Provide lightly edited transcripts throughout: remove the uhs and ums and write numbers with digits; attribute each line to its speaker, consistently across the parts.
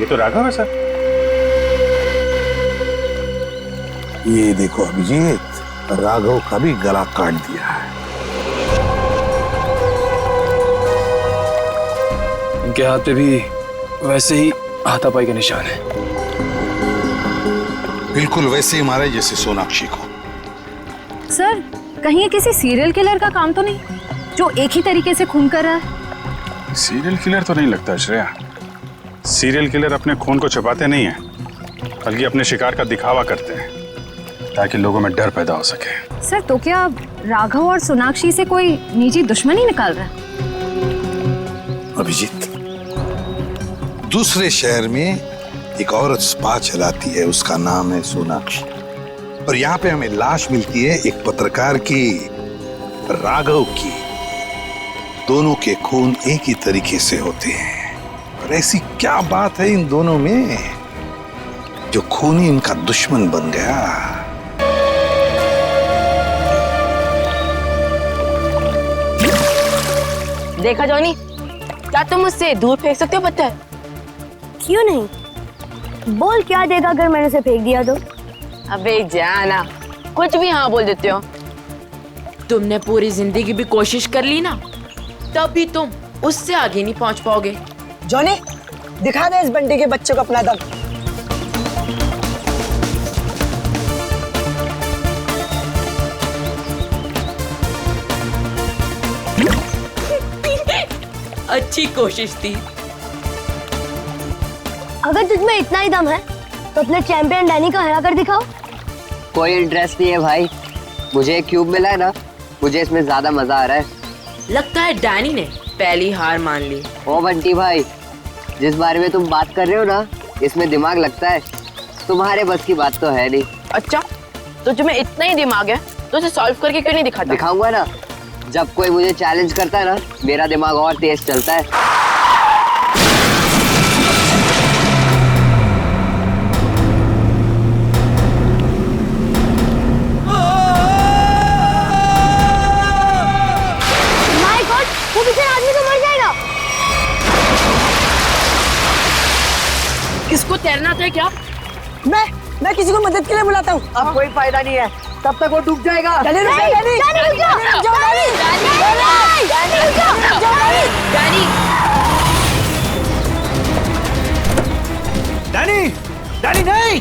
Speaker 1: ये तो राघव है सर।
Speaker 2: ये देखो अभिजीत, राघव का भी गला काट दिया है।
Speaker 3: इनके हाथ पे भी वैसे ही हाथापाई के निशान है।
Speaker 2: बिल्कुल वैसे ही मारा जैसे सोनाक्षी को।
Speaker 4: सर, कहीं ये किसी सीरियल किलर का काम तो नहीं, जो एक ही तरीके से खून कर रहा है?
Speaker 1: सीरियल किलर तो नहीं लगता श्रेया। सीरियल किलर अपने खून को छुपाते नहीं हैं, बल्कि अपने शिकार का दिखावा करते हैं ताकि लोगों में डर पैदा हो सके।
Speaker 4: सर, तो क्या राघव और सोनाक्षी से कोई निजी दुश्मनी निकाल रहा है?
Speaker 2: अभिजीत, दूसरे शहर में एक औरत स्पा चलाती है, उसका नाम है सोनाक्षी, और यहाँ पे हमें लाश मिलती है एक पत्रकार की, राघव की। दोनों के खून एक ही तरीके से होते हैं, और ऐसी क्या बात है इन दोनों में जो खूनी इनका दुश्मन बन गया।
Speaker 5: देखा जॉनी, क्या तुम मुझसे दूर फेंक सकते हो पत्थर?
Speaker 6: क्यों नहीं? बोल क्या देगा अगर मैंने उसे फेंक दिया तो?
Speaker 5: अबे जाना, कुछ भी हाँ बोल देते हो।
Speaker 7: तुमने पूरी जिंदगी भी कोशिश कर ली ना, तब भी तुम उससे आगे नहीं पहुंच पाओगे।
Speaker 8: जॉनी, दिखा दे इस बंटी के बच्चे को अपना दम।
Speaker 7: अच्छी कोशिश थी।
Speaker 6: अगर तुझमें इतना ही दम है तो अपने चैंपियन डैनी को हरा कर दिखाओ।
Speaker 9: कोई इंटरेस्ट नहीं है भाई, मुझे एक क्यूब मिला है ना, मुझे इसमें ज्यादा मजा आ रहा है।
Speaker 7: लगता है डैनी ने पहली हार मान ली।
Speaker 9: ओ बंटी भाई, जिस बारे में तुम बात कर रहे हो ना, इसमें दिमाग लगता है, तुम्हारे बस की बात तो है नहीं।
Speaker 5: अच्छा, तो तुम्हें इतना ही दिमाग है तो उसे सॉल्व करके क्यों नहीं दिखाता?
Speaker 9: दिखाऊंगा ना, जब कोई मुझे चैलेंज करता है ना, मेरा दिमाग और तेज चलता है।
Speaker 6: माय गॉड, वो बेचारा आदमी तो मर जाएगा।
Speaker 5: इसको तैरना आता है क्या?
Speaker 8: मैं किसी को मदद के लिए बुलाता हूँ।
Speaker 9: अब कोई फायदा नहीं है, तब तक वो डूब जाएगा।
Speaker 8: डैनी, रुक जा, डैनी,
Speaker 6: डैनी, रुक जा।
Speaker 8: डैनी, रुक जा, डैनी,
Speaker 6: डैनी, रुक जा।
Speaker 8: रुक जा, डैनी।
Speaker 3: डैनी, डैनी नहीं।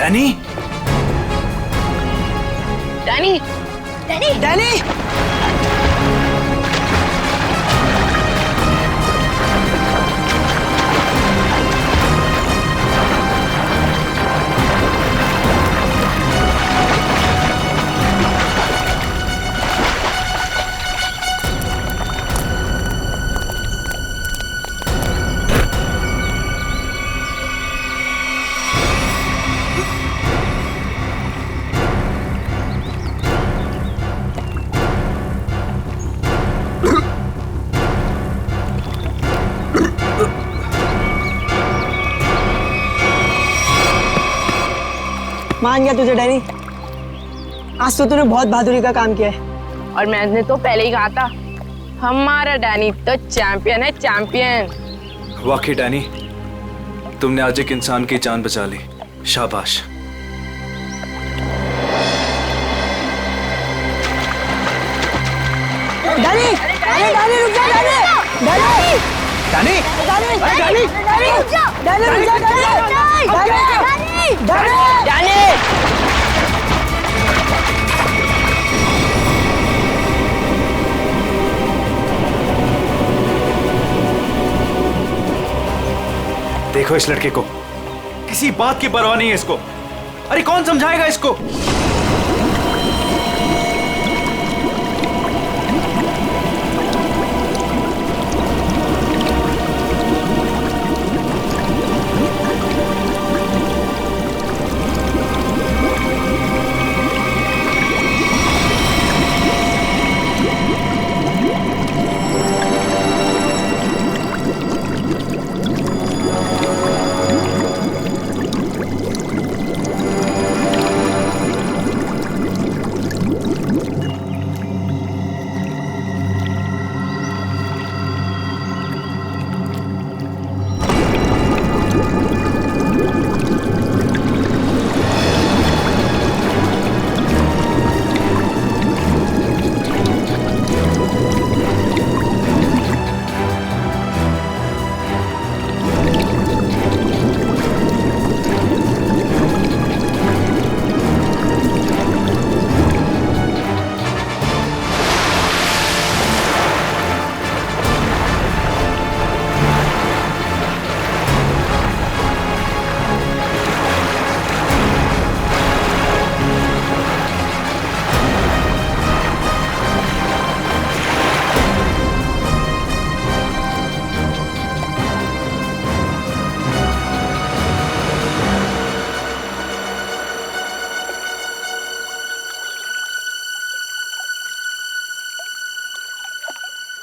Speaker 3: डैनी
Speaker 5: डैनी
Speaker 8: डैनी डैनी मान गया तुझे डैनी, आज तो तूने बहुत बहादुरी का काम किया है।
Speaker 5: और मैंने तो पहले ही कहा था, हमारा डैनी तो चैंपियन है, चैंपियन।
Speaker 3: वाकई डैनी, तुमने आज एक इंसान की जान बचा ली, शाबाश।
Speaker 8: डैनी अरे डैनी रुक जा, Danny Danny
Speaker 3: Danny
Speaker 8: Danny Danny Danny रुक जा, डैनी रुक जा, डैनी डैनी
Speaker 5: डैनी
Speaker 3: देखो इस लड़के को, किसी बात की परवाह नहीं है इसको। अरे कौन समझाएगा इसको?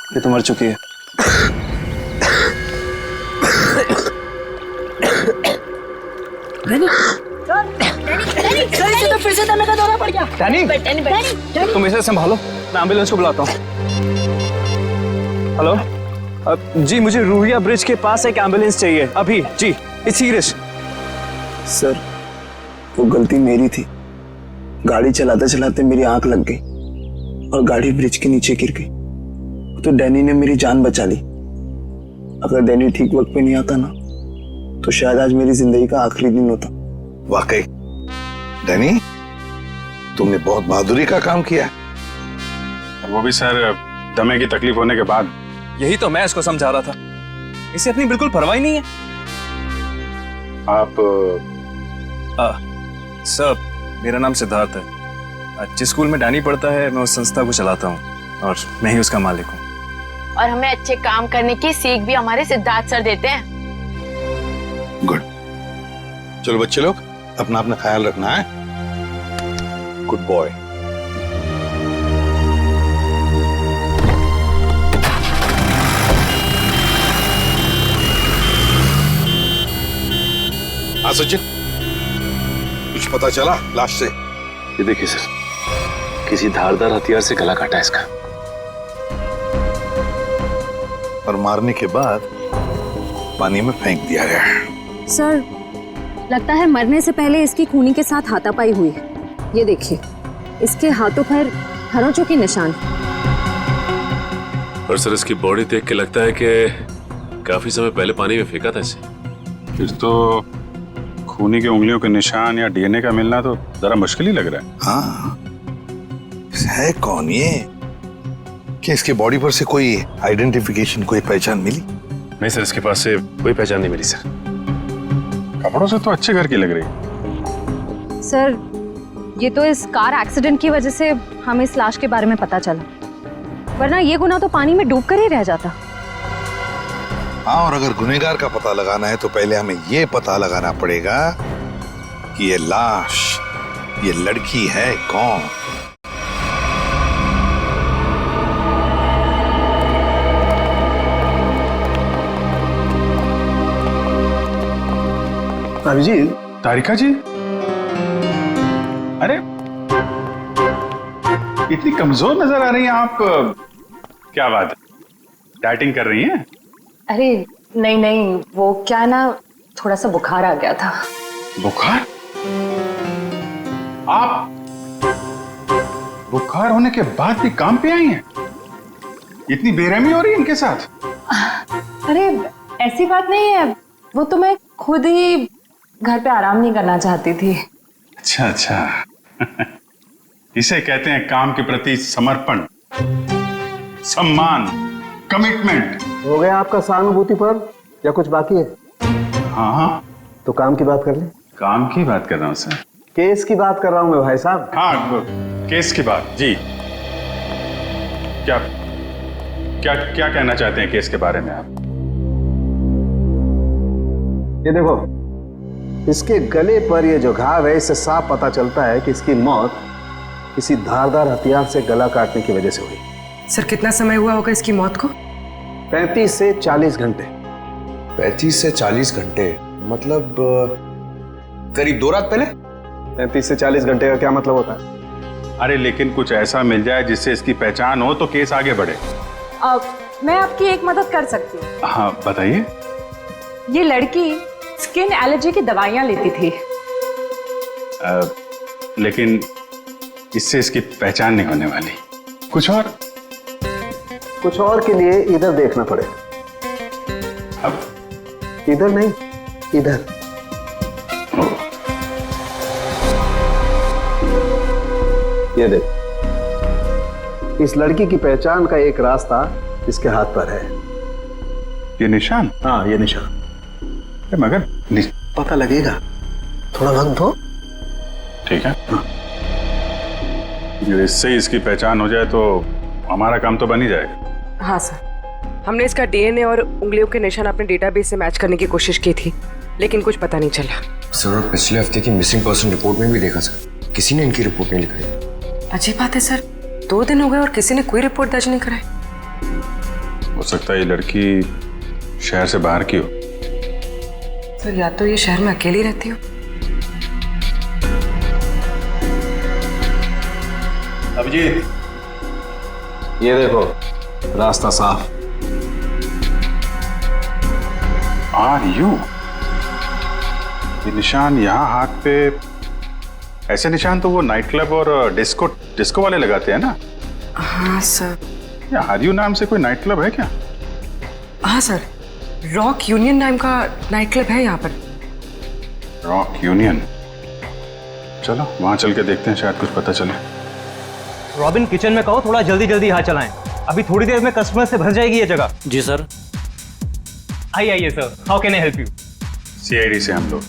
Speaker 3: ये तो मर चुकी है।
Speaker 8: तो फिर से दमे का दौरा पड़ गया।
Speaker 3: डैनी तुम इसे संभालो, मैं एम्बुलेंस को बुलाता हूँ। हेलो, जी मुझे रूहिया ब्रिज के पास एक एम्बुलेंस चाहिए अभी। जी इट्स सीरियस।
Speaker 10: सर वो गलती मेरी थी, गाड़ी चलाते चलाते मेरी आंख लग गई और गाड़ी ब्रिज के नीचे गिर गई, तो डैनी ने मेरी जान बचा ली। अगर डैनी ठीक वक्त पे नहीं आता ना, तो शायद आज मेरी जिंदगी का आखिरी दिन होता।
Speaker 2: वाकई डैनी, तुमने बहुत बहादुरी का काम किया है।
Speaker 1: वो भी सर दमे की तकलीफ होने के बाद।
Speaker 3: यही तो मैं इसको समझा रहा था, इसे अपनी बिल्कुल परवाह ही नहीं है।
Speaker 1: आप
Speaker 3: सर मेरा नाम सिद्धार्थ है। जिस स्कूल में डैनी पढ़ता है मैं उस संस्था को चलाता हूँ और मैं ही उसका मालिक हूँ।
Speaker 5: और हमें अच्छे काम करने की सीख भी हमारे सिद्धार्थ सर देते हैं।
Speaker 2: गुड। चलो बच्चे लोग, अपना अपना ख्याल रखना है। Good boy. हाँ सचिन, कुछ पता चला लाश से?
Speaker 11: ये देखिए सर, किसी धारदार हथियार से गला काटा इसका।
Speaker 2: और मारने के बाद पानी में फेंक दिया गया।
Speaker 4: सर लगता है मरने से पहले इसकी खूनी के साथ हाथापाई हुई है। ये देखिए, इसके हाथों पर खरोंचों के निशान।
Speaker 11: और सर इसकी बॉडी देख के लगता है कि काफी समय पहले पानी में फेंका था इसे।
Speaker 1: फिर तो खूनी की उंगलियों के निशान या डीएनए का मिलना तो जरा मुश्किल ही लग रहा है।
Speaker 2: हाँ, है कौन ये? क्या इसके बॉडी पर से कोई आइडेंटिफिकेशन, कोई पहचान मिली?
Speaker 11: नहीं सर, इसके पास से कोई पहचान नहीं मिली सर।
Speaker 1: कपड़ों से तो अच्छे घर की लग रही।
Speaker 4: सर, ये तो इस कार एक्सीडेंट की वजह से हमें इस लाश के बारे में पता चला, वरना ये गुनाह तो पानी में डूबकर ही रह जाता।
Speaker 2: हाँ, और अगर गुनहगार का पता लगाना है तो पहले हमें ये पता लगाना पड़ेगा कि ये लाश, ये लड़की है कौन।
Speaker 10: अभिजीत,
Speaker 1: तारिका जी, अरे इतनी कमजोर नजर आ रही हैं आप। क्या बात है, डाइटिंग कर रही हैं?
Speaker 12: अरे नहीं नहीं, वो क्या ना, थोड़ा सा बुखार आ गया था।
Speaker 1: बुखार? आप बुखार होने के बाद भी काम पे आई हैं? इतनी बेरहमी हो रही है इनके साथ?
Speaker 12: अरे ऐसी बात नहीं है, वो तो मैं खुद ही घर पे आराम नहीं करना चाहती थी।
Speaker 1: अच्छा अच्छा। इसे कहते हैं काम के प्रति समर्पण, सम्मान, कमिटमेंट।
Speaker 10: हो गया आपका सहानुभूति पर या कुछ बाकी है?
Speaker 1: हाँ हाँ,
Speaker 10: तो काम की बात कर ले।
Speaker 1: काम की बात कर रहा हूँ सर।
Speaker 10: केस की बात कर रहा हूँ मैं भाई साहब।
Speaker 1: हाँ, केस की बात जी। क्या क्या क्या कहना चाहते हैं केस के बारे में आप?
Speaker 10: ये देखो, इसके गले पर ये जो घाव है, इससे साफ पता चलता है कि इसकी मौत किसी धारदार हथियार से गला काटने की वजह से हुई।
Speaker 12: सर, कितना समय हुआ होगा इसकी मौत को?
Speaker 10: 35 से 40 घंटे।
Speaker 11: 35 से 40 घंटे मतलब करीब 2 रात पहले।
Speaker 10: 35 से 40 घंटे का क्या मतलब होता है?
Speaker 1: अरे लेकिन कुछ ऐसा मिल जाए जिससे इसकी पहचान हो तो केस आगे बढ़े।
Speaker 12: मैं आपकी एक मदद कर सकती हूँ।
Speaker 1: हाँ बताइए।
Speaker 12: ये लड़की स्किन एलर्जी की दवाइयाँ लेती थी।
Speaker 1: लेकिन इससे इसकी पहचान नहीं होने वाली। कुछ और?
Speaker 10: कुछ और के लिए इधर देखना पड़ेगा।
Speaker 1: अब
Speaker 10: इधर नहीं, इधर। ये देख, इस लड़की की पहचान का एक रास्ता इसके हाथ पर है।
Speaker 1: ये निशान?
Speaker 10: हाँ, ये निशान।
Speaker 1: मगर
Speaker 10: पता लगेगा, थोड़ा वक्त दो।
Speaker 1: ठीक है। हाँ। इससे इसकी पहचान हो जाए तो हमारा काम तो बन ही जाएगा।
Speaker 12: हाँ सर, हमने इसका डीएनए और उंगलियों के निशान अपने डेटाबेस से मैच करने की कोशिश की थी, लेकिन कुछ पता नहीं चला।
Speaker 11: सर, पिछले हफ्ते की मिसिंग पर्सन रिपोर्ट में भी देखा सर, किसी ने इनकी रिपोर्ट नहीं लिखाई।
Speaker 12: अजीब बात है सर, 2 दिन हो गए और किसी ने कोई रिपोर्ट दर्ज नहीं कराई।
Speaker 1: हो सकता है ये लड़की शहर से बाहर की हो।
Speaker 12: सर, या तो ये शहर में अकेली रहती हो।
Speaker 10: अभिजीत, ये देखो, रास्ता साफ।
Speaker 1: Are you? ये निशान यहाँ हाथ पे, ऐसे निशान तो वो नाइट क्लब और डिस्को वाले लगाते हैं ना?
Speaker 12: हाँ सर।
Speaker 1: या आर यू नाम से कोई नाइट क्लब है क्या?
Speaker 12: हाँ सर, रॉक यूनियन नाम का नाइट क्लब है यहाँ पर।
Speaker 1: Rock union? चलो वहां चल के देखते हैं, शायद कुछ पता चले।
Speaker 13: रॉबिन, किचन में कहो थोड़ा जल्दी जल्दी यहाँ चलाएं, अभी थोड़ी देर में कस्टमर से भर जाएगी ये जगह।
Speaker 11: जी सर।
Speaker 13: आइए sir, how can I help you?
Speaker 1: CID से हम लोग,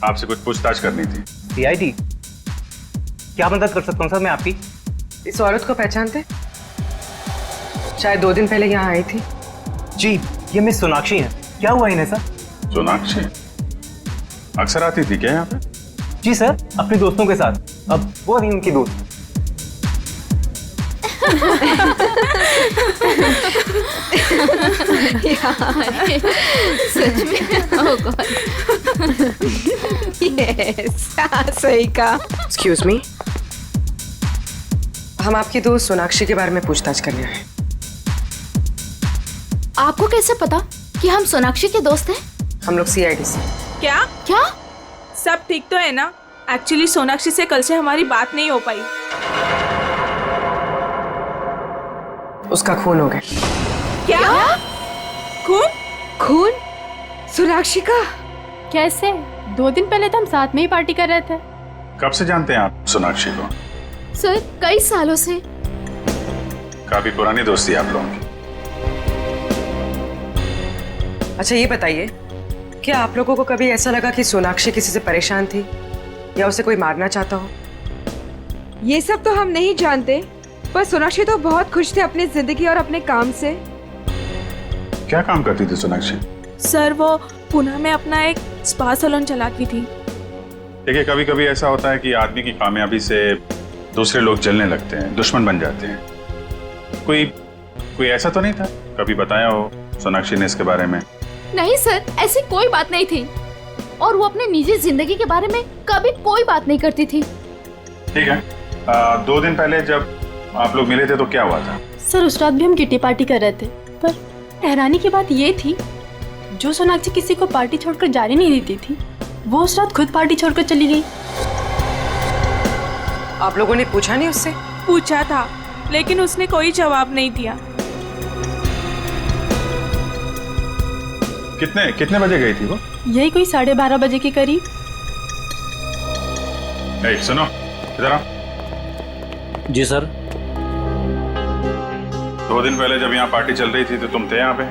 Speaker 1: आपसे कुछ पूछताछ करनी थी।
Speaker 13: सीआईडी? क्या मदद कर सकता हूँ सर मैं आपकी?
Speaker 12: इस औरत को पहचानते? शायद 2 दिन पहले यहाँ आई थी।
Speaker 13: जी, ये मिस सोनाक्षी हैं। क्या हुआ इन्हें सर?
Speaker 1: सोनाक्षी अक्सर आती थी क्या यहाँ पे?
Speaker 13: जी सर, अपने दोस्तों के साथ। अब वो नहीं उनकी दोस्त।
Speaker 7: सच में? ओह गॉड। यस, सही कहा।
Speaker 12: एक्सक्यूज मी, हम आपकी दोस्त सोनाक्षी के बारे में पूछताछ करने आए।
Speaker 7: आपको कैसे पता कि हम सोनाक्षी के दोस्त हैं?
Speaker 12: हम लोग सीआईडी से।
Speaker 8: क्या
Speaker 7: क्या?
Speaker 8: सब ठीक तो है ना? एक्चुअली सोनाक्षी से कल से हमारी बात नहीं हो पाई।
Speaker 12: उसका खून हो गया।
Speaker 8: क्या? खून?
Speaker 7: खून? सोनाक्षी का? कैसे?
Speaker 12: 2 दिन पहले तो हम साथ में ही पार्टी कर रहे थे।
Speaker 1: कब से जानते हैं आप सोनाक्षी को?
Speaker 4: सर कई सालों से।
Speaker 1: काफी पुरानी दोस्ती है आप लोगों की।
Speaker 14: अच्छा ये बताइए, क्या आप लोगों को कभी ऐसा लगा कि सोनाक्षी किसी से परेशान थी या उसे कोई मारना चाहता हो?
Speaker 15: ये सब तो हम नहीं जानते, पर सोनाक्षी तो बहुत खुश थे अपनी जिंदगी और अपने काम से।
Speaker 1: क्या काम करती थी सोनाक्षी?
Speaker 16: सर वो पुणे में अपना एक स्पा सैलून चलाती थी।
Speaker 1: देखिए, कभी कभी ऐसा होता है कि आदमी की कामयाबी से दूसरे लोग जलने लगते हैं, दुश्मन बन जाते हैं। कोई ऐसा तो नहीं था? कभी बताया हो सोनाक्षी ने इसके बारे में?
Speaker 4: नहीं सर, ऐसी कोई बात नहीं थी, और वो अपने निजी जिंदगी के बारे में कभी कोई बात नहीं करती थी।
Speaker 1: ठीक है, 2 दिन पहले जब आप लोग मिले थे तो क्या हुआ था?
Speaker 16: सर उस रात भी हम किटी पार्टी कर रहे थे, पर हैरानी की बात ये थी, जो सोनाक्षी किसी को पार्टी छोड़कर जाने नहीं देती थी, वो उस रात खुद पार्टी छोड़कर चली गई।
Speaker 14: आप लोगों ने पूछा नहीं उससे?
Speaker 16: पूछा था, लेकिन उसने कोई जवाब नहीं दिया।
Speaker 1: कितने बजे गई थी वो?
Speaker 16: यही कोई 12:30 बजे के करीब।
Speaker 1: सुनो, इधर आओ।
Speaker 13: जी सर।
Speaker 1: 2 दिन पहले जब यहाँ पार्टी चल रही थी तो तुम थे यहाँ पे?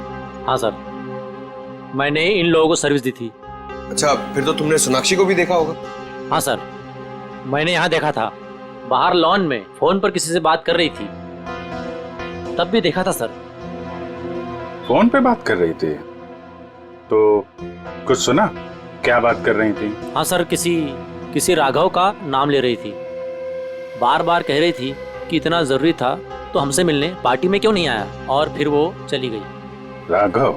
Speaker 13: हाँ सर, मैंने इन लोगों को सर्विस दी थी।
Speaker 11: अच्छा, फिर तो तुमने सोनाक्षी को भी देखा होगा?
Speaker 13: हाँ सर, मैंने यहाँ देखा था, बाहर लॉन में फोन पर किसी से बात कर रही थी, तब भी देखा था सर।
Speaker 1: फोन पे बात कर रही थी तो कुछ सुना? क्या बात कर रही थी?
Speaker 13: हाँ सर, किसी राघव का नाम ले रही थी, बार बार कह रही थी कि इतना जरूरी था तो हमसे मिलने पार्टी में क्यों नहीं आया, और फिर वो चली गई।
Speaker 1: राघव?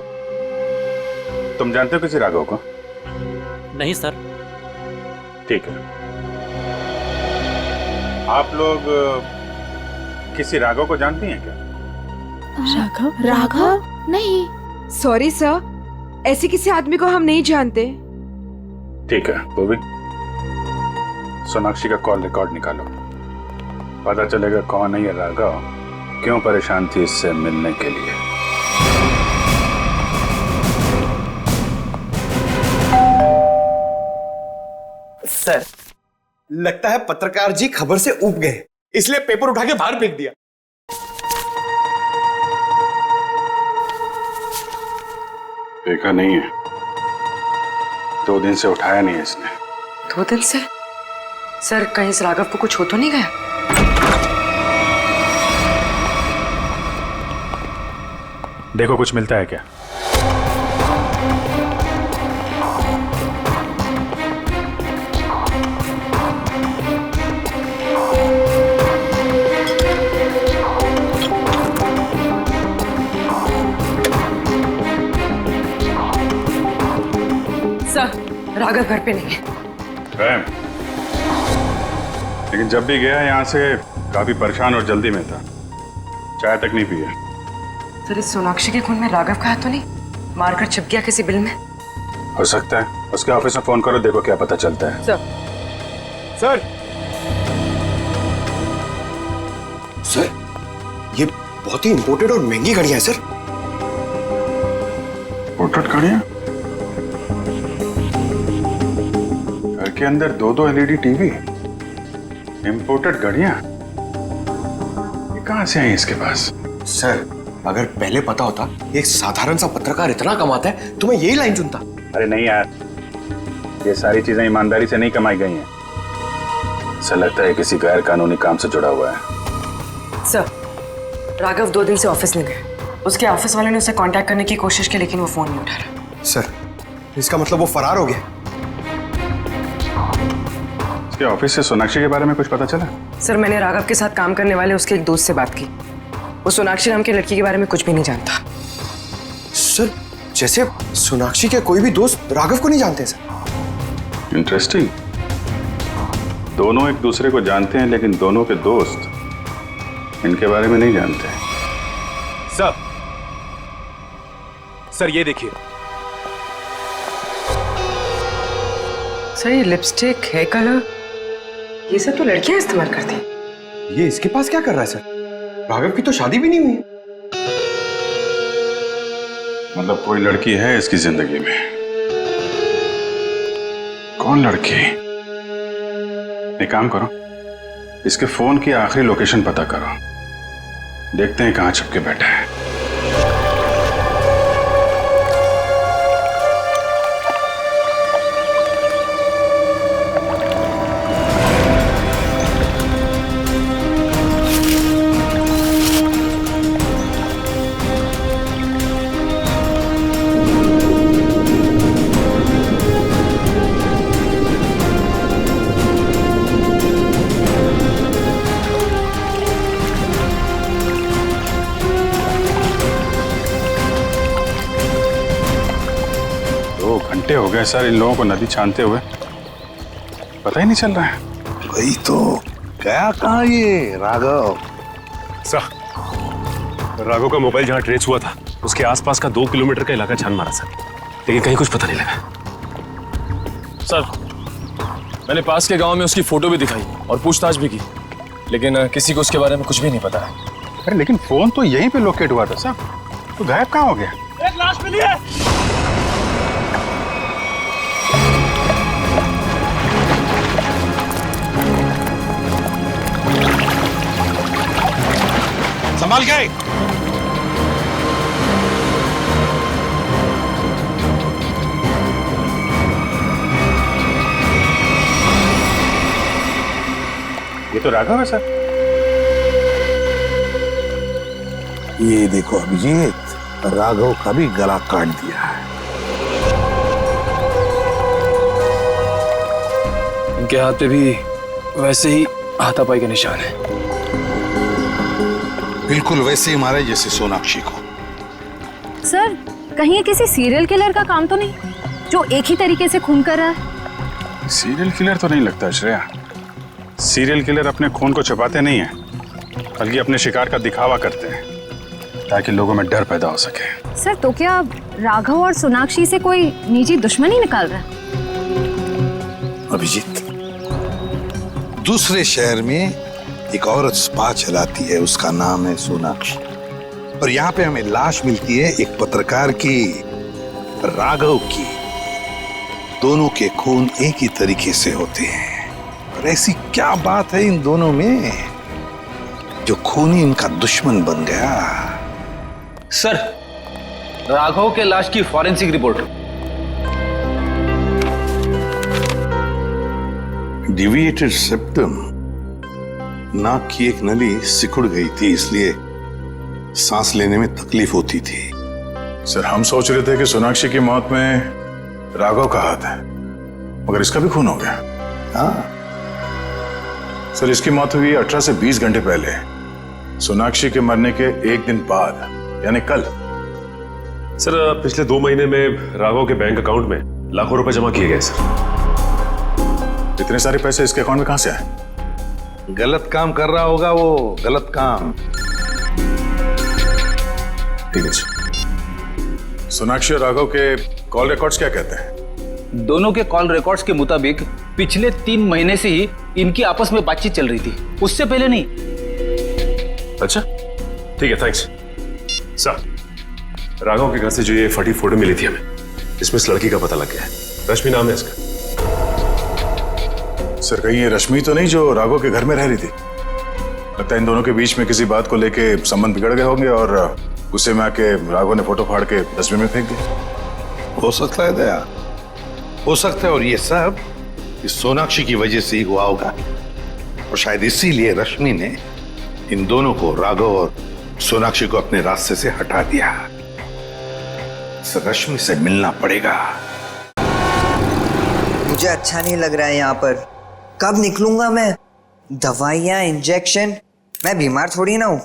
Speaker 1: तुम जानते हो किसी राघव को?
Speaker 13: नहीं सर।
Speaker 1: ठीक है, आप लोग किसी राघव को जानती हैं क्या?
Speaker 16: राघव?
Speaker 15: नहीं। सॉरी सर, ऐसे किसी आदमी को हम नहीं जानते।
Speaker 1: ठीक है, वो भी सोनाक्षी का कॉल रिकॉर्ड निकालो, पता चलेगा कौन है ये राघव, क्यों परेशान थी इससे मिलने के लिए।
Speaker 11: सर, लगता है पत्रकार जी खबर से ऊब गए, इसलिए पेपर उठा के बाहर फेंक दिया।
Speaker 1: देखा नहीं है, 2 दिन से उठाया नहीं है इसने।
Speaker 14: 2 दिन से? सर कहीं इस राघव को कुछ हो तो नहीं गया?
Speaker 1: देखो कुछ मिलता है क्या?
Speaker 14: सर राघव घर पे नहीं है।
Speaker 1: लेकिन जब भी गया यहाँ से काफी परेशान और जल्दी में था, चाय तक नहीं पिया।
Speaker 14: सर इस सोनाक्षी के खून में राघव का हाथ तो नहीं? मारकर छिप गया किसी बिल में?
Speaker 1: हो सकता है, उसके ऑफिस में फोन करो, देखो क्या पता चलता है।
Speaker 11: सर ये बहुत ही इंपोर्टेड और महंगी घड़ियां हैं सर।
Speaker 1: इंपोर्टेड घड़ियां? घर के अंदर 2-2 LED टीवी, इंपोर्टेड घड़ियां, ये कहां से आई इसके पास?
Speaker 11: सर अगर पहले पता होता एक साधारण सा पत्रकार इतना कमाता है तो मैं यही लाइन चुनता।
Speaker 1: अरे नहीं यार, ये सारी चीजें ईमानदारी से नहीं कमाई गई हैं। ऐसा लगता है किसी गैर कानूनी काम से जुड़ा हुआ है।
Speaker 14: सर राघव 2 दिन से ऑफिस नहीं गया, उसके ऑफिस वाले ने उसे कांटेक्ट करने की कोशिश की लेकिन वो फोन नहीं उठा रहा।
Speaker 11: सर इसका मतलब वो फरार हो गया?
Speaker 1: उसके ऑफिस से सोनाक्षी के बारे में कुछ पता चला?
Speaker 14: सर मैंने राघव के साथ काम करने वाले उसके एक दोस्त से बात की, वो सोनाक्षी नाम की लड़की के बारे में कुछ भी नहीं जानता।
Speaker 11: सर जैसे सोनाक्षी के कोई भी दोस्त राघव को नहीं जानते सर।
Speaker 1: इंटरेस्टिंग, दोनों एक दूसरे को जानते हैं लेकिन दोनों के दोस्त इनके बारे में नहीं जानते।
Speaker 11: सर ये देखिए।
Speaker 14: सर ये लिपस्टिक, हेयर कलर, ये सब तो लड़कियां इस्तेमाल करती हैं।
Speaker 11: ये इसके पास क्या कर रहा है सर? राघव की तो शादी भी नहीं हुई।
Speaker 1: मतलब कोई लड़की है इसकी जिंदगी में? कौन लड़की? एक काम करो, इसके फोन की आखिरी लोकेशन पता करो, देखते हैं कहां छुप के बैठा है। घंटे हो गए सर इन लोगों को नदी छानते हुए, पता ही नहीं चल रहा है।
Speaker 2: वही तो, गया कहाँ ये राघव?
Speaker 17: सर, राघव का मोबाइल जहाँ ट्रेस हुआ था उसके आसपास का 2 किलोमीटर का इलाका छान मारा सर, लेकिन कहीं कुछ पता नहीं लगा।
Speaker 3: सर, मैंने पास के गांव में उसकी फोटो भी दिखाई और पूछताछ भी की, लेकिन किसी को उसके बारे में कुछ भी नहीं पता है।
Speaker 1: अरे लेकिन फोन तो यहीं पे लोकेट हुआ था सर, तो गायब कहाँ हो गया?
Speaker 8: एक लाश मिली है।
Speaker 2: संभाल गए।
Speaker 1: ये तो राघव है सर।
Speaker 2: ये देखो अभिजीत, राघव का भी गला काट दिया है।
Speaker 3: इनके हाथ पे भी वैसे ही हाथापाई के निशान है,
Speaker 2: बिल्कुल वैसे ही मारे जैसे सोनाक्षी को।
Speaker 4: सर, कहीं ये किसी सीरियल किलर का काम तो नहीं, जो एक ही तरीके से खून कर रहा है?
Speaker 1: सीरियल किलर तो नहीं लगता श्रेया। सीरियल किलर अपने खून को छुपाते नहीं हैं, बल्कि अपने शिकार का दिखावा करते हैं ताकि लोगों में डर पैदा हो सके।
Speaker 4: सर, तो क्या राघव और सोनाक्षी से कोई निजी दुश्मनी निकाल रहा है?
Speaker 2: अभिजीत, दूसरे शहर में एक औरत स्पा चलाती है, उसका नाम है सोनाक्षी, और यहाँ पे हमें लाश मिलती है एक पत्रकार की, राघव की। दोनों के खून एक ही तरीके से होते हैं, और ऐसी क्या बात है इन दोनों में जो खूनी इनका दुश्मन बन गया?
Speaker 18: सर, राघव के लाश की फॉरेंसिक रिपोर्ट।
Speaker 2: डिविएटेड सेप्टम, नाक की एक नली सिकुड़ गई थी, इसलिए सांस लेने में तकलीफ होती थी।
Speaker 1: सर, हम सोच रहे थे कि सोनाक्षी की मौत में राघव का हाथ है, मगर इसका भी खून हो गया।
Speaker 2: हाँ
Speaker 1: सर, इसकी मौत हुई 18 से 20 घंटे पहले, सोनाक्षी के मरने के एक दिन बाद, यानी कल।
Speaker 17: सर, पिछले 2 महीने में राघव के बैंक अकाउंट में लाखों रुपए जमा किए गए सर।
Speaker 1: इतने सारे पैसे इसके अकाउंट में कहां से आए?
Speaker 2: गलत काम कर रहा होगा वो, गलत काम।
Speaker 1: ठीक है सर। सोनाक्षी और राघव के कॉल रिकॉर्ड्स क्या कहते हैं?
Speaker 18: दोनों के कॉल रिकॉर्ड्स के मुताबिक पिछले 3 महीने से ही इनकी आपस में बातचीत चल रही थी, उससे पहले नहीं।
Speaker 17: अच्छा, ठीक है, थैंक्स। सर, राघव के घर से जो ये फटी फोटो मिली थी हमें, इसमें इस लड़की का पता लग गया है। रश्मि नाम है इसका।
Speaker 1: सर, कहीं ये रश्मि तो नहीं जो राघव के घर में रह रही थी? लगता है इन दोनों के बीच में किसी बात को लेके संबंध बिगड़ गए होंगे और गुस्से में आके राघव ने फोटो फाड़ के डस्टबिन में फेंक दिया।
Speaker 2: हो सकता है दया, हो सकता है, और ये सब इस सोनाक्षी की वजह से ही हुआ होगा, और शायद इसीलिए रश्मि ने इन दोनों को, राघव और सोनाक्षी को, अपने रास्ते से हटा दिया। रश्मि से मिलना पड़ेगा।
Speaker 9: मुझे अच्छा नहीं लग रहा है यहाँ पर। कब निकलूंगा मैं? दवाइयाँ, इंजेक्शन, मैं बीमार थोड़ी ना हूं।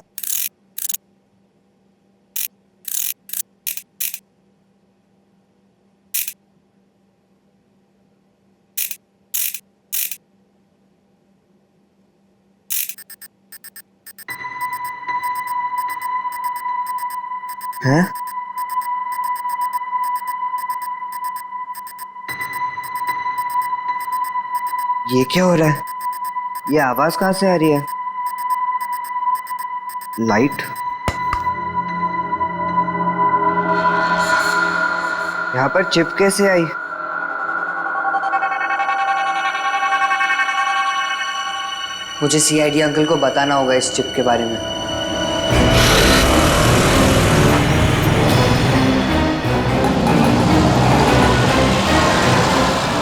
Speaker 9: हैं? ये क्या हो रहा है? ये आवाज कहां से आ रही है? लाइट यहाँ पर चिप कैसे आई? मुझे सीआईडी अंकल को बताना होगा इस चिप के बारे में।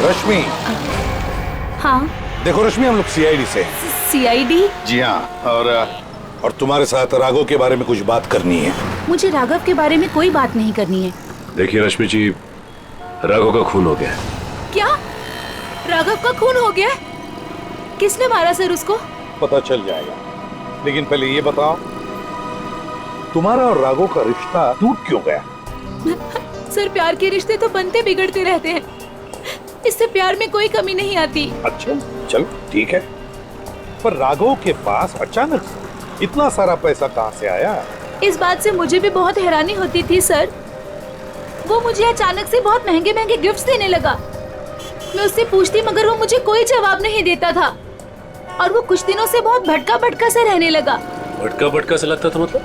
Speaker 2: रश्मि।
Speaker 16: हाँ।
Speaker 2: देखो रश्मि, हम लोग सीआईडी से हैं।
Speaker 16: सीआईडी?
Speaker 2: जी हाँ, और तुम्हारे साथ राघव के बारे में कुछ बात करनी है।
Speaker 16: मुझे राघव के बारे में कोई बात नहीं करनी है।
Speaker 17: देखिए रश्मि जी, राघव का खून हो गया है।
Speaker 16: क्या? राघव का खून हो गया? किसने मारा सर उसको?
Speaker 2: पता चल जाएगा, लेकिन पहले ये बताओ, तुम्हारा और राघव का रिश्ता टूट क्यों गया?
Speaker 16: सर, प्यार के रिश्ते तो बनते बिगड़ते रहते हैं, इससे प्यार में कोई कमी नहीं आती।
Speaker 2: अच्छा चलो ठीक है, पर राघव के पास अचानक से इतना सारा पैसा कहाँ से आया?
Speaker 16: इस बात से मुझे भी बहुत हैरानी होती थी सर। वो मुझे अचानक से बहुत महंगे महंगे गिफ्ट्स देने लगा। मैं उससे पूछती मगर वो मुझे कोई जवाब नहीं देता था, और वो कुछ दिनों से बहुत भटका भटका से रहने लगा।
Speaker 17: भटका भटका से लगता था मतलब?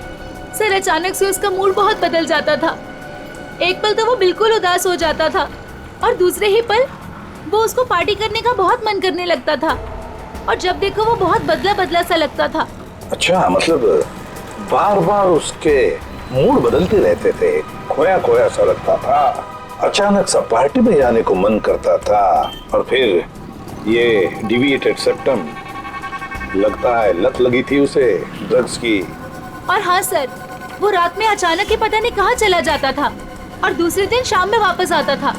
Speaker 16: सर, अचानक से उसका मूड बहुत बदल जाता था। एक पल तो वो बिल्कुल उदास हो जाता था, और दूसरे ही पल वो उसको पार्टी करने का बहुत मन करने लगता था, और जब देखो वो बहुत बदला बदला सा लगता था।
Speaker 2: अच्छा, मतलब बार बार उसके मूड बदलते रहते थे, खोया खोया सा लगता था, अचानक सा पार्टी में जाने को मन करता था, और फिर ये डिविएटेड सेप्टम, लगता है लत लगी थी उसे ड्रग्स की।
Speaker 16: और हाँ सर, वो रात में अचानक ही पता नहीं कहाँ चला जाता था, और दूसरे दिन शाम में वापस आता था।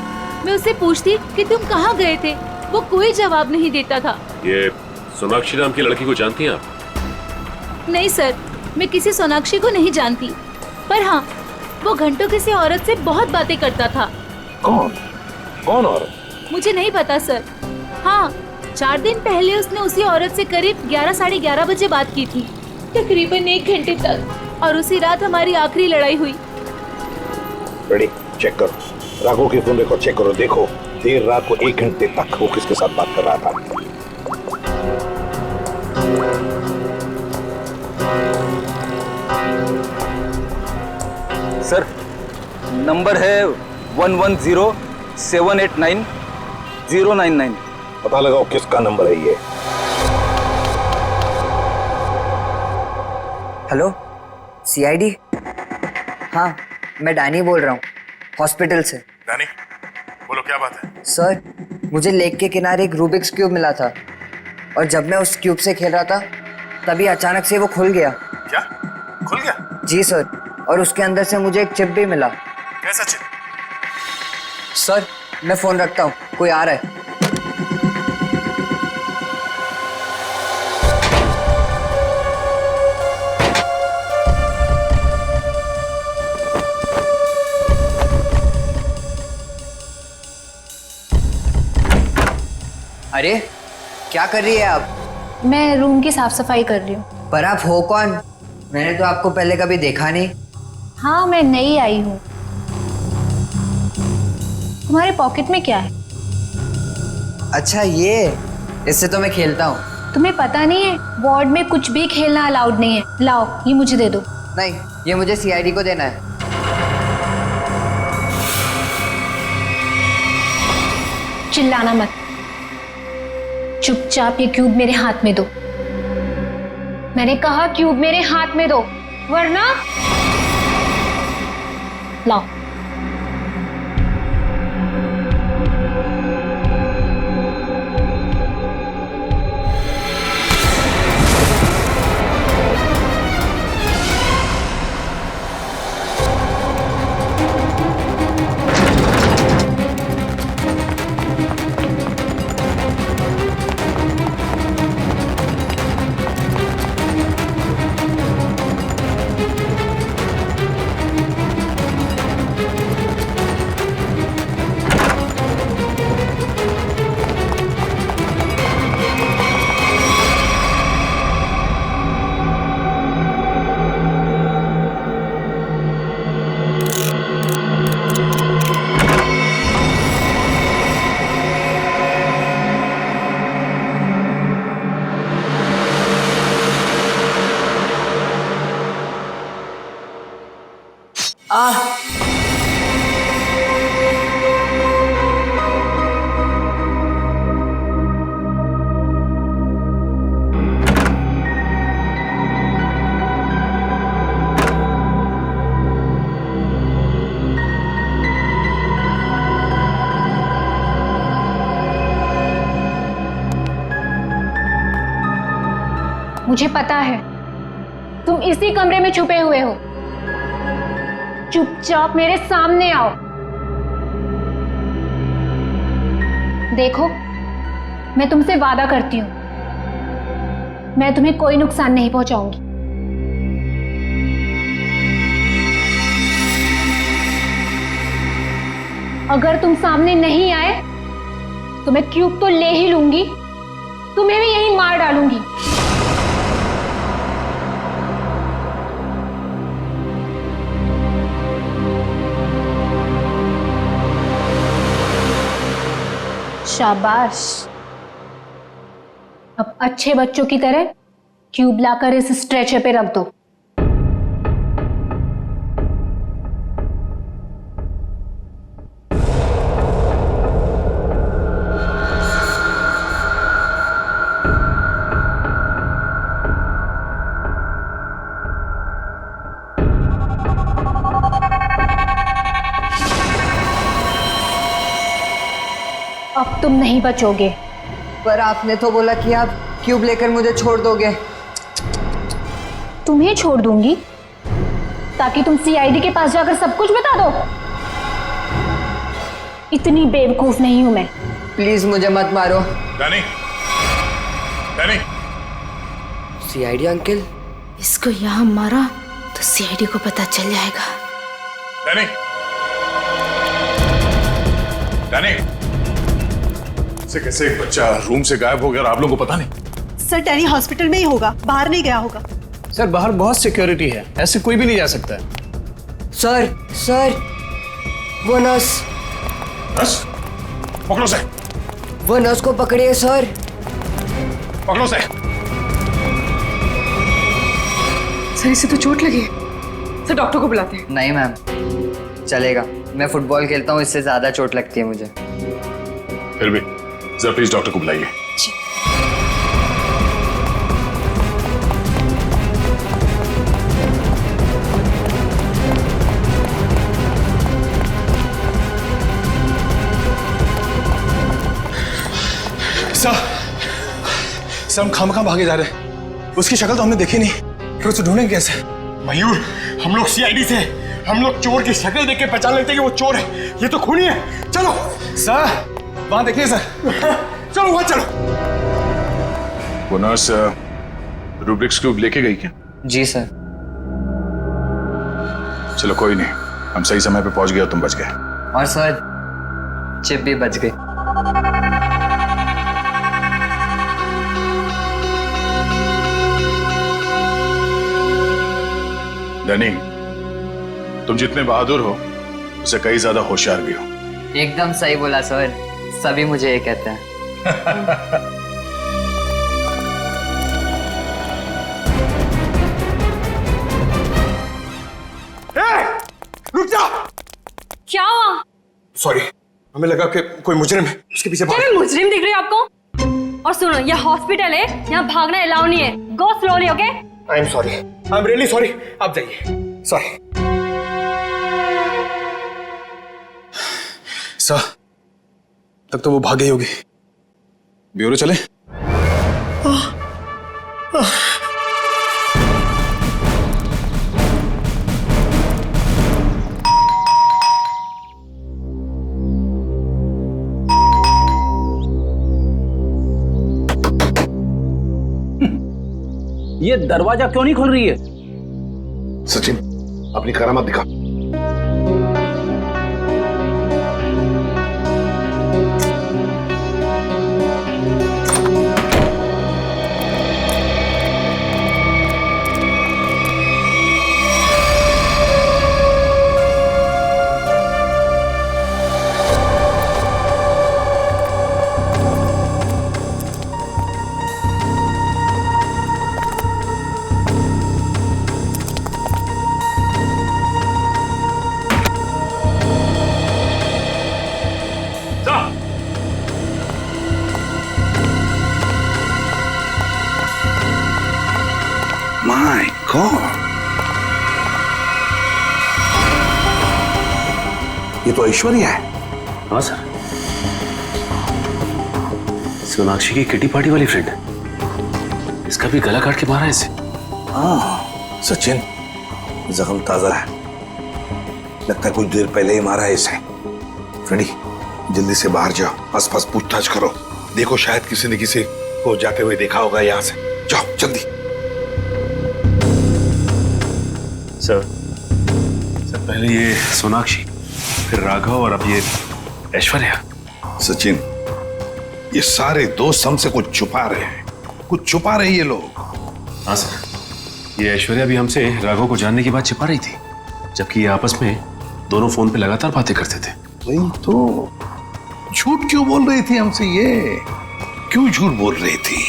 Speaker 16: मैं उससे पूछती कि तुम कहाँ गए थे, वो कोई जवाब नहीं देता था।
Speaker 17: ये सोनाक्षी नाम की लड़की को जानती हैं आप?
Speaker 16: नहीं सर, मैं किसी सोनाक्षी को नहीं जानती, पर हाँ, वो घंटों किसी औरत से बहुत बातें करता था।
Speaker 2: कौन औरत?
Speaker 16: मुझे नहीं पता सर। हाँ, 4 दिन पहले उसने उसी औरत से करीब 11 साढ़े 11 बजे बात की थी, तकरीबन 1 घंटे तक, और उसी रात हमारी आखिरी लड़ाई हुई।
Speaker 2: रेडी, चेक करो राघव के फोन रिकॉर्ड चेक करो, देखो देर रात को 1 घंटे तक वो किसके साथ बात कर रहा था।
Speaker 18: सर, नंबर है 110789
Speaker 2: पता लगाओ किसका नंबर है ये।
Speaker 9: Hello, CID? हाँ, मैं डैनी बोल रहा हूँ, हॉस्पिटल से।
Speaker 1: डैनी, बोलो क्या बात है?
Speaker 9: सर, मुझे लेक के किनारे एक रूबिक्स क्यूब मिला था, और जब मैं उस क्यूब से खेल रहा था तभी अचानक से वो खुल गया।
Speaker 1: क्या? खुल गया?
Speaker 9: जी सर, और उसके अंदर से मुझे एक चिप भी मिला।
Speaker 1: कैसा चिप?
Speaker 9: सर, मैं फोन रखता हूँ, कोई आ रहा है। अरे, क्या कर रही है आप?
Speaker 4: मैं रूम की साफ सफाई कर रही हूँ।
Speaker 9: पर आप हो कौन? मैंने तो आपको पहले कभी देखा नहीं।
Speaker 4: हाँ, मैं नई आई हूँ। तुम्हारे पॉकेट में क्या है?
Speaker 9: अच्छा, ये इससे तो मैं खेलता हूँ।
Speaker 4: तुम्हें पता नहीं है, वार्ड में कुछ भी खेलना अलाउड नहीं है। लाओ, ये मुझे दे दो।
Speaker 9: नहीं, ये मुझे सीआईडी को देना है।
Speaker 4: चिल्लाना मत, चुपचाप ये क्यूब मेरे हाथ में दो। मैंने कहा क्यूब मेरे हाथ में दो, वरना लाओ। मुझे पता है तुम इसी कमरे में छुपे हुए हो। चुपचाप मेरे सामने आओ। देखो, मैं तुमसे वादा करती हूं, मैं तुम्हें कोई नुकसान नहीं पहुंचाऊंगी। अगर तुम सामने नहीं आए तो मैं क्यूब तो ले ही लूंगी, तुम्हें भी यहीं मार डालूंगी। शाबाश। अब अच्छे बच्चों की तरह क्यूब लाकर इस स्ट्रेचर पे रख दो। अब तुम नहीं बचोगे।
Speaker 9: पर आपने तो बोला कि आप क्यूब लेकर मुझे छोड़ दोगे।
Speaker 4: तुम्हें छोड़ दूंगी ताकि तुम सीआईडी के पास जाकर सब कुछ बता दो। इतनी बेवकूफ नहीं हूं मैं।
Speaker 9: प्लीज मुझे मत मारो।
Speaker 1: Danny, Danny.
Speaker 9: CID uncle?
Speaker 16: इसको यहाँ मारा तो सीआईडी को पता चल जाएगा।
Speaker 1: Danny, Danny. कैसे एक बच्चा रूम से गायब हो गया और आप लोगों को पता नहीं?
Speaker 8: सर डैनी हॉस्पिटल में ही होगा, बाहर नहीं गया होगा।
Speaker 3: सर बाहर बहुत सिक्योरिटी है, ऐसे कोई भी नहीं जा सकता है।
Speaker 9: सर वो नर्स।
Speaker 1: नर्स? पकड़ो से।
Speaker 9: वो नर्स को पकड़िए सर।
Speaker 1: पकड़ो से।
Speaker 14: सर इसे तो चोट लगी है, सर डॉक्टर को बुलाते हैं।
Speaker 9: नहीं मैम, चलेगा, मैं फुटबॉल खेलता हूँ, इससे ज्यादा चोट लगती है मुझे।
Speaker 1: फिर भी जरा प्लीज डॉक्टर को बुलाइए।
Speaker 11: सर हम खामखा भागे जा रहे हैं। उसकी शक्ल तो हमने देखी नहीं, फिर उसे ढूंढेंगे कैसे? मयूर, हम लोग सीआईडी से, हम लोग चोर की शक्ल देख के पहचान लेते हैं कि वो चोर है, ये तो खूनी है। चलो सर, वहां देखिए सर। चलो वहां चलो।
Speaker 1: वो नर्स रूब्रिक्स क्यूब लेके गई क्या?
Speaker 9: जी सर।
Speaker 1: चलो कोई नहीं, हम सही समय पे पहुंच गए और तुम बच गए।
Speaker 9: और सर चिप भी बच गई।
Speaker 1: डैनी, तुम जितने बहादुर हो उससे कई ज्यादा होशियार भी हो।
Speaker 9: एकदम सही बोला सर, सभी मुझे ये कहते हैं।
Speaker 11: रुक जा।
Speaker 6: क्या हुआ?
Speaker 11: सॉरी, हमें लगा कि कोई मुजरिम है, उसके पीछे भाग।
Speaker 6: क्या मैं मुजरिम दिख रही हूँ आपको? और सुनो, यह हॉस्पिटल है, यहाँ भागना अलाउ नहीं है। गो slowly, okay?
Speaker 11: I am sorry, I am really sorry. आप जाइए। सॉरी सर, तब तो वो भाग गई होगी। ब्यूरो चले?
Speaker 18: ये दरवाजा क्यों नहीं खुल रही है?
Speaker 17: सचिन, अपनी करामात दिखा।
Speaker 2: My God! ये तो ऐश्वर्या है।
Speaker 17: हाँ सर, सोनाक्षी की किटी पार्टी वाली फ्रेंड। इसका भी गला काट के मारा है इसे।
Speaker 2: हाँ सचिन, जख्म ताजा है, लगता है कुछ देर पहले ही मारा है इसे। फ्रेडी, जल्दी से बाहर जाओ, आसपास पूछताछ करो, देखो शायद किसी ने किसी को जाते हुए देखा होगा यहाँ से। जाओ जल्दी।
Speaker 17: सर पहले ये सोनाक्षी, फिर राघव और अब ये ऐश्वर्या।
Speaker 2: सचिन, ये सारे दोस्त हमसे कुछ छुपा रहे हैं, कुछ छुपा रहे ये लोग।
Speaker 17: हाँ सर, ये ऐश्वर्या भी हमसे राघव को जानने की बात छिपा रही थी, जबकि ये आपस में दोनों फोन पे लगातार बातें करते थे।
Speaker 2: वही तो, झूठ क्यों बोल रही थी हमसे ये? क्यों झूठ बोल रही थी?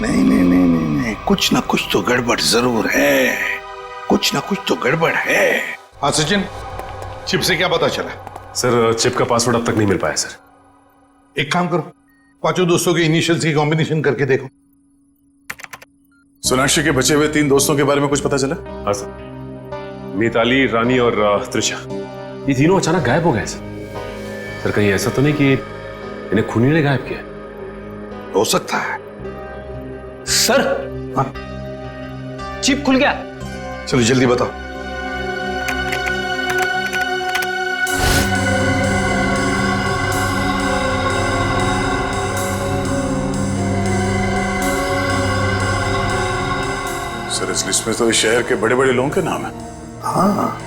Speaker 2: नहीं नहीं नहीं नहीं नहीं, कुछ ना कुछ तो गड़बड़ जरूर है, कुछ ना कुछ तो गड़बड़ है। हाँ सचिन, चिप से क्या पता चला?
Speaker 17: सर चिप का पासवर्ड अब तक नहीं मिल पाया सर।
Speaker 2: एक काम करो, पांचों दोस्तों के इनिशियल्स की कॉम्बिनेशन करके देखो।
Speaker 1: सोनाक्षी के बचे हुए 3 दोस्तों के बारे में कुछ पता चला?
Speaker 17: हाँ सर, मिताली, रानी और त्रिशा, ये तीनों अचानक गायब हो गए सर। कहीं ऐसा तो नहीं कि इन्हें खूनी ने गायब किया?
Speaker 2: हो सकता है
Speaker 18: सर।
Speaker 2: हाँ?
Speaker 18: चिप खुल गया।
Speaker 2: चलो जल्दी बताओ।
Speaker 1: सर इस लिस्ट में तो इस शहर के बड़े बड़े लोगों के नाम है।
Speaker 2: हाँ,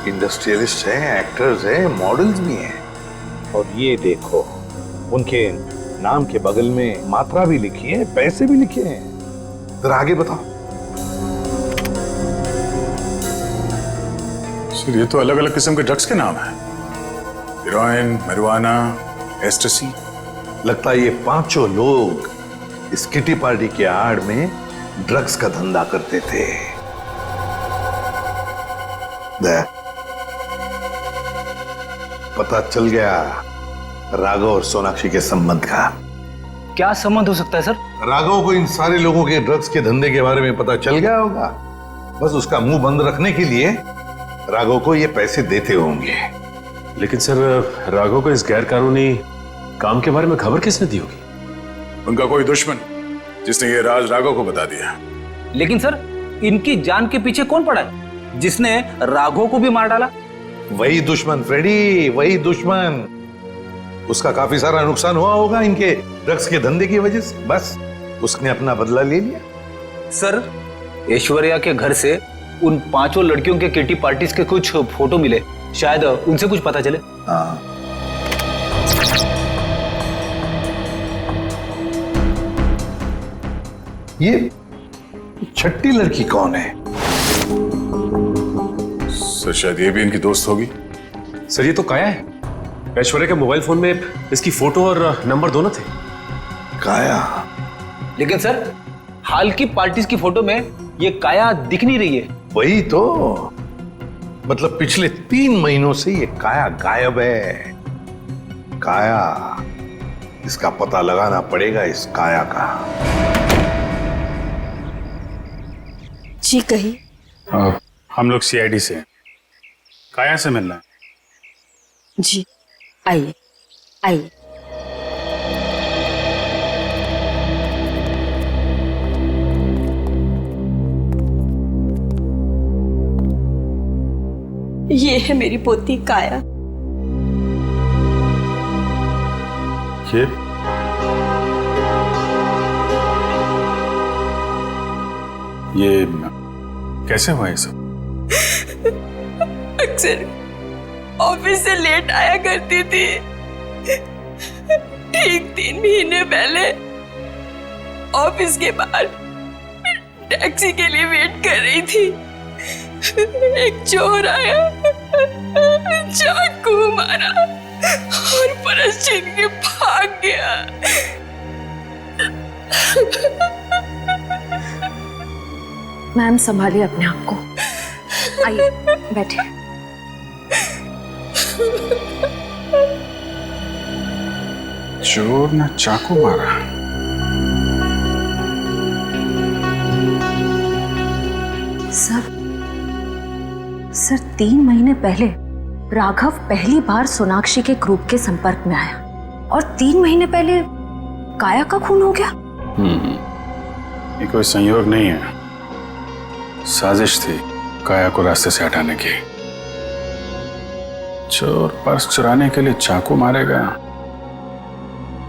Speaker 2: इंडस्ट्रियलिस्ट हैं, एक्टर्स हैं, मॉडल्स भी हैं। और ये देखो, उनके नाम के बगल में मात्रा भी लिखी है, पैसे भी लिखे हैं। जरा आगे बताओ।
Speaker 1: सर ये तो अलग अलग किस्म के ड्रग्स के नाम हैं। Heroin, marijuana, एस्टेसी।
Speaker 2: लगता है ये पांचों लोग इस किटी पार्टी के आड़ में ड्रग्स का धंधा करते थे। पता चल गया राघव और सोनाक्षी के संबंध का।
Speaker 18: क्या संबंध हो सकता है सर?
Speaker 2: राघव को इन सारे लोगों के ड्रग्स के धंधे के बारे में पता चल गया होगा, बस उसका मुंह बंद रखने के लिए राघव को ये पैसे देते होंगे।
Speaker 17: लेकिन सर राघव को इस गैर कानूनी काम के बारे में खबर किसने दी होगी?
Speaker 1: उनका कोई दुश्मन जिसने ये राज राघव को बता दिया।
Speaker 18: लेकिन सर इनकी जान के पीछे कौन पड़ा है जिसने राघव को भी मार डाला?
Speaker 2: वही दुश्मन फ्रेडी, वही दुश्मन। उसका काफी सारा नुकसान हुआ होगा इनके ड्रग्स के धंधे की वजह से, बस उसने अपना बदला ले लिया।
Speaker 18: सर ऐश्वर्या के घर से उन पांचों लड़कियों के किटी पार्टीज के कुछ फोटो मिले, शायद उनसे कुछ पता चले।
Speaker 2: हाँ। ये छठी लड़की कौन है?
Speaker 1: सर शायद ये भी इनकी दोस्त होगी।
Speaker 17: सर ये तो काया है। ऐश्वर्या के मोबाइल फोन में इसकी फोटो और नंबर दोनों थे।
Speaker 2: काया?
Speaker 18: लेकिन सर हाल की पार्टीज की फोटो में ये काया दिख नहीं रही है।
Speaker 2: वही तो, मतलब पिछले 3 महीनों से ये काया गायब है। काया, इसका पता लगाना पड़ेगा, इस काया का।
Speaker 16: जी कही।
Speaker 1: हम लोग सीआईडी से हैं, काया से मिलना है।
Speaker 16: जी आइए आइए। ये है मेरी पोती काया।
Speaker 1: ये कैसे हुआ ये सब?
Speaker 16: अक्सर ऑफिस से लेट आया करती थी। ठीक 3 महीने पहले ऑफिस के बाहर टैक्सी के लिए वेट कर रही थी। एक चोर आया, चाकू मारा और परस छीन के भाग गया।
Speaker 4: मैम संभालिए अपने आप को। आइए बैठिए।
Speaker 1: चोर ने चाकू मारा।
Speaker 4: सर 3 महीने पहले राघव पहली बार सोनाक्षी के ग्रुप के संपर्क में आया और 3 महीने पहले काया का खून हो गया।
Speaker 1: ये कोई संयोग नहीं है, साजिश थी काया को रास्ते से हटाने की। चोर पर्स चुराने के लिए चाकू मारेगा?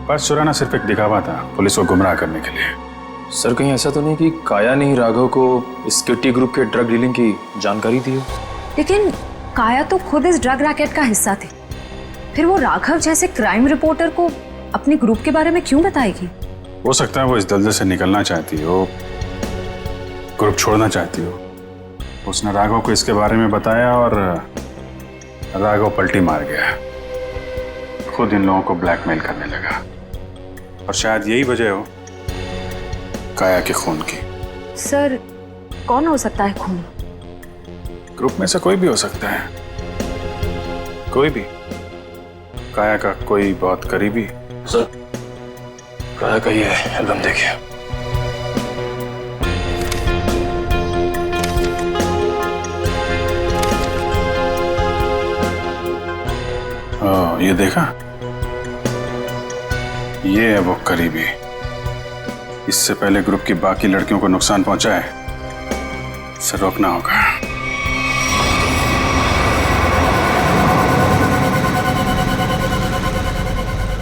Speaker 1: पर्स चुराना सिर्फ एक दिखावा था, पुलिस को गुमराह करने के लिए।
Speaker 3: सर कहीं ऐसा तो नहीं कि काया ने ही राघव को इस किट्टी ग्रुप के ड्रग डीलिंग की जानकारी दी है?
Speaker 4: लेकिन काया तो खुद इस ड्रग रैकेट का हिस्सा थे, फिर वो राघव जैसे क्राइम रिपोर्टर को अपने ग्रुप के बारे में क्यों बताएगी?
Speaker 1: हो सकता है वो इस दलदल से निकलना चाहती हो, ग्रुप छोड़ना चाहती हो। उसने राघव को इसके बारे में बताया और राघव पलटी मार गया, खुद इन लोगों को ब्लैकमेल करने लगा। और शायद यही वजह हो काया के खून की।
Speaker 4: सर, कौन हो सकता है खून?
Speaker 1: ग्रुप में से कोई भी हो सकता है, कोई भी। काया का कोई बहुत करीबी।
Speaker 3: सर, काया का ये एल्बम देखिए।
Speaker 1: ये देखा, ये है वो करीबी। इससे पहले ग्रुप की बाकी लड़कियों को नुकसान पहुंचा है, इसे रोकना होगा।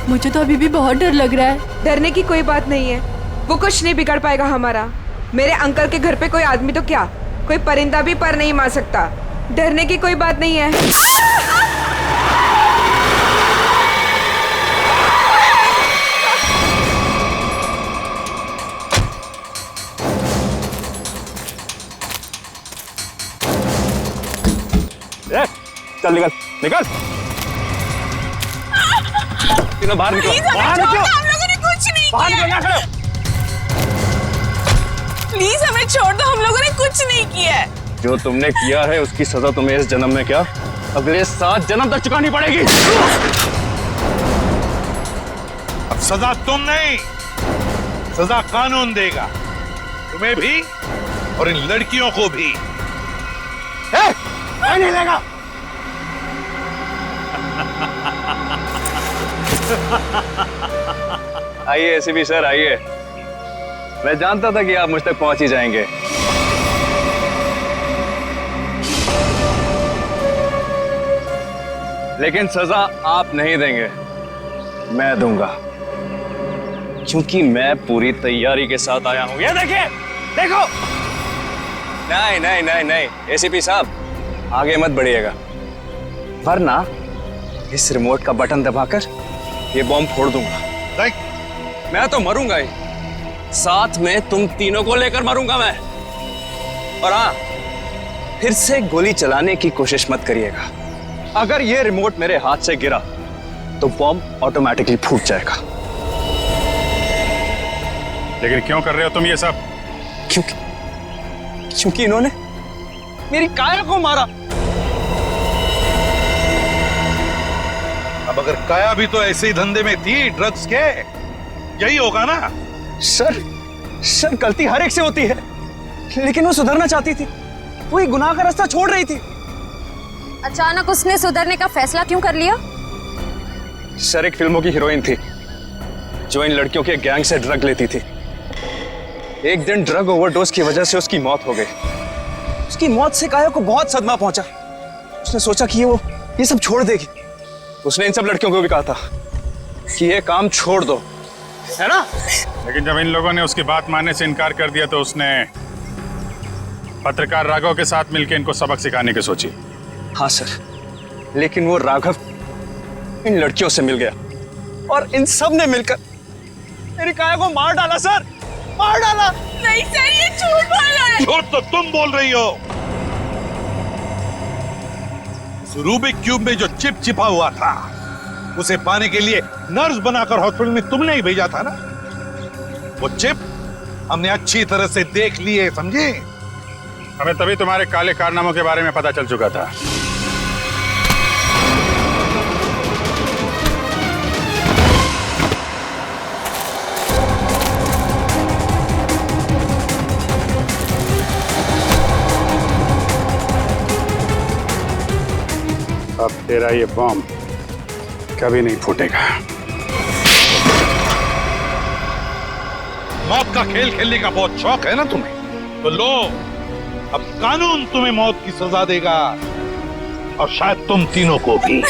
Speaker 15: मुझे तो अभी भी बहुत डर लग रहा है। डरने की कोई बात नहीं है, वो कुछ नहीं बिगाड़ पाएगा हमारा। मेरे अंकल के घर पे कोई आदमी तो क्या, कोई परिंदा भी पर नहीं मार सकता। डरने की कोई बात नहीं है।
Speaker 3: चल निकल निकल, तीनों बाहर निकलो, बाहर निकलो।
Speaker 8: हम लोगों ने कुछ नहीं
Speaker 3: बाहर
Speaker 8: किया।
Speaker 3: निकल, ना
Speaker 8: प्लीज हमें छोड़ दो, हम लोगों ने कुछ नहीं किया है।
Speaker 3: जो तुमने किया है उसकी सजा तुम्हें इस जन्म में क्या, अगले 7 जन्म तक चुकानी पड़ेगी।
Speaker 2: अब सजा तुम नहीं, सजा कानून देगा, तुम्हें भी और इन लड़कियों को भी।
Speaker 3: नहीं लेगा। आइए एसीपी सर, आइए। मैं जानता था कि आप मुझ तक पहुंच ही जाएंगे। लेकिन सजा आप नहीं देंगे, मैं दूंगा, क्योंकि मैं पूरी तैयारी के साथ आया हूं। ये देखिए, देखो। नहीं नहीं नहीं नहीं एसीपी साहब, आगे मत बढ़िएगा, वरना इस रिमोट का बटन दबाकर ये बॉम्ब फोड़ दूंगा। मैं तो मरूंगा ही, साथ में तुम तीनों को लेकर मरूंगा मैं। और हाँ, फिर से गोली चलाने की कोशिश मत करिएगा। अगर ये रिमोट मेरे हाथ से गिरा तो बॉम्ब ऑटोमेटिकली फूट जाएगा।
Speaker 1: लेकिन क्यों कर रहे हो तुम ये सब?
Speaker 3: क्योंकि इन्होंने मेरी काया को मारा।
Speaker 2: अब अगर काया भी तो ऐसे ही धंधे में थी, ड्रग्स के, यही होगा ना?
Speaker 3: सर गलती हर एक से होती है, लेकिन वो सुधरना चाहती थी, वो एक गुनाह का रास्ता छोड़ रही थी।
Speaker 4: अचानक उसने सुधरने का फैसला क्यों कर लिया?
Speaker 3: सर एक फिल्मों की हीरोइन थी जो इन लड़कियों के गैंग से ड्रग लेती थी। एक दिन ड्रग ओवरडोज की वजह से उसकी मौत हो गई। उसकी मौत से काया को बहुत सदमा पहुंचा। उसने सोचा कि वो ये सब छोड़ देगी। उसने इन सब लड़कियों को भी कहा था कि ये काम छोड़ दो, है ना?
Speaker 1: लेकिन जब इन लोगों ने उसकी बात मानने से इनकार कर दिया तो उसने पत्रकार राघव के साथ मिलकर इनको सबक सिखाने की सोची।
Speaker 3: हाँ सर, लेकिन वो राघव इन लड़कियों से मिल गया और इन सब ने मिलकर मेरी काया को मार डाला। सर, मार डाला।
Speaker 8: नहीं सर, ये झूठ बोल रहा है।
Speaker 2: झूठ तो तुम बोल रही हो। उस रूबिक क्यूब में जो चिप छिपा हुआ था, उसे पाने के लिए नर्स बनाकर हॉस्पिटल में तुमने ही भेजा था ना? वो चिप हमने अच्छी तरह से देख ली है, समझे?
Speaker 1: हमें तभी तुम्हारे काले कारनामों के बारे में पता चल चुका था। अब तेरा ये बॉम्ब कभी नहीं फूटेगा।
Speaker 2: मौत का खेल खेलने का बहुत शौक है ना तुम्हें, तो लो, अब कानून तुम्हें मौत की सजा देगा और शायद तुम तीनों को भी।